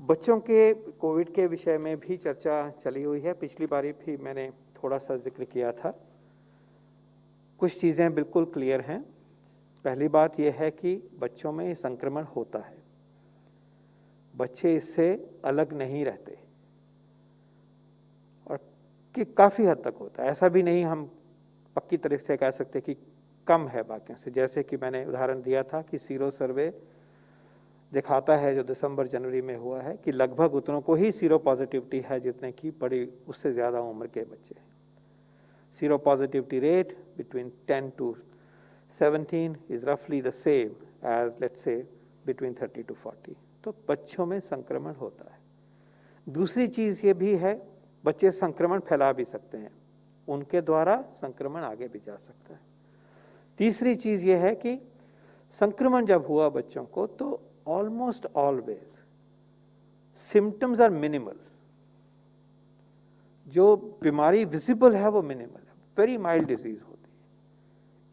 बच्चों के कोविड के विषय में भी चर्चा चली हुई है। पिछली बारी भी मैंने थोड़ा सा जिक्र किया था। कुछ चीज़ें बिल्कुल क्लियर हैं। पहली बात यह है कि बच्चों में संक्रमण होता है, बच्चे इससे अलग नहीं रहते और कि काफ़ी हद तक होता है। ऐसा भी नहीं हम पक्की तरह से कह सकते कि कम है बाकियों से। जैसे कि मैंने उदाहरण दिया था कि सीरो सर्वे दिखाता है जो दिसंबर जनवरी में हुआ है कि लगभग उतनों को ही सीरो पॉजिटिविटी है जितने की बड़ी उससे ज़्यादा उम्र के बच्चे हैं। Sero positivity rate between 10 to 17 is roughly the same as let's say between 30 to 40। तो बच्चों में संक्रमण होता है। दूसरी चीज़ ये भी है, बच्चे संक्रमण फैला भी सकते हैं, उनके द्वारा संक्रमण आगे भी जा सकता है। तीसरी चीज़ ये है कि संक्रमण जब हुआ बच्चों को तो almost always symptoms are minimal. जो बीमारी विजिबल है वो मिनिमल है, वेरी माइल्ड डिजीज होती है।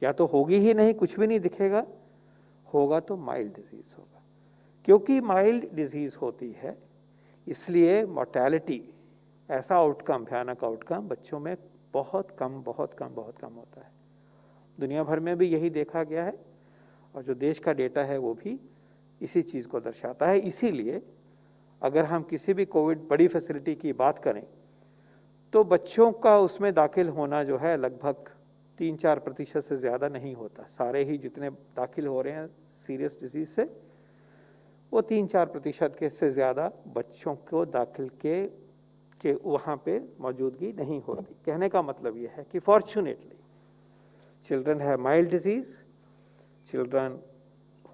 या तो होगी ही नहीं, कुछ भी नहीं दिखेगा, होगा तो माइल्ड डिजीज होगा। क्योंकि माइल्ड डिजीज होती है इसलिए मॉर्टेलिटी, ऐसा आउटकम, भयानक आउटकम बच्चों में बहुत कम होता है। दुनिया भर में भी यही देखा गया है और जो देश का डेटा है वो भी इसी चीज़ को दर्शाता है। इसीलिए अगर हम किसी भी कोविड बड़ी फैसिलिटी की बात करें तो बच्चों का उसमें दाखिल होना जो है लगभग 3-4% से ज़्यादा नहीं होता। सारे ही जितने दाखिल हो रहे हैं सीरियस डिजीज से, वो 3-4% के से ज़्यादा बच्चों को दाखिल के वहाँ पे मौजूदगी नहीं होती। कहने का मतलब ये है कि fortunately children have mild disease, children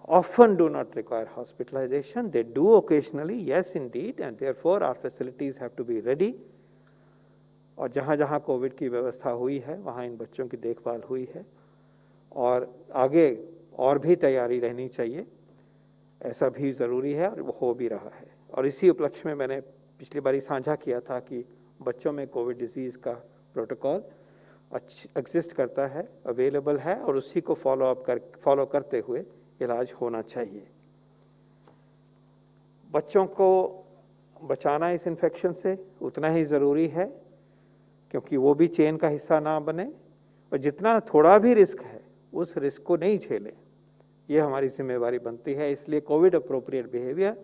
often do not require hospitalization, they do occasionally, yes indeed, and therefore our facilities have to be ready। और जहाँ जहाँ कोविड की व्यवस्था हुई है वहाँ इन बच्चों की देखभाल हुई है और आगे और भी तैयारी रहनी चाहिए, ऐसा भी ज़रूरी है और वो हो भी रहा है। और इसी उपलक्ष्य में मैंने पिछली बारी साझा किया था कि बच्चों में कोविड डिजीज़ का प्रोटोकॉल एग्जिस्ट करता है, अवेलेबल है और उसी को फॉलो करते हुए इलाज होना चाहिए। बच्चों को बचाना इस इन्फेक्शन से उतना ही ज़रूरी है क्योंकि वो भी चेन का हिस्सा ना बने और जितना थोड़ा भी रिस्क है उस रिस्क को नहीं झेलें, ये हमारी जिम्मेवारी बनती है। इसलिए कोविड अप्रोप्रिएट बिहेवियर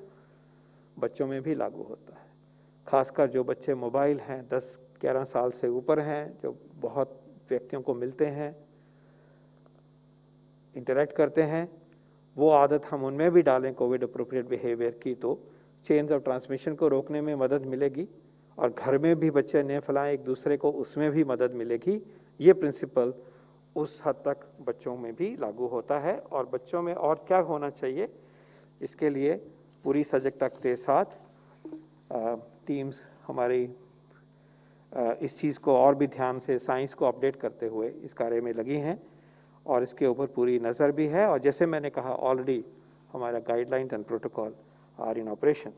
बच्चों में भी लागू होता है। खासकर जो बच्चे मोबाइल हैं, 10-11 साल से ऊपर हैं, जो बहुत व्यक्तियों को मिलते हैं, इंटरेक्ट करते हैं, वो आदत हम उनमें भी डालें कोविड अप्रोप्रिएट बिहेवियर की, तो चेन्स ऑफ ट्रांसमिशन को रोकने में मदद मिलेगी और घर में भी बच्चे न फैलाएं एक दूसरे को, उसमें भी मदद मिलेगी। ये प्रिंसिपल उस हद तक बच्चों में भी लागू होता है। और बच्चों में और क्या होना चाहिए, इसके लिए पूरी सजगता के साथ टीम्स हमारी इस चीज़ को और भी ध्यान से साइंस को अपडेट करते हुए इस कार्य में लगी हैं और इसके ऊपर पूरी नज़र भी है। और जैसे मैंने कहा ऑलरेडी, हमारा guidelines and protocol are in operation.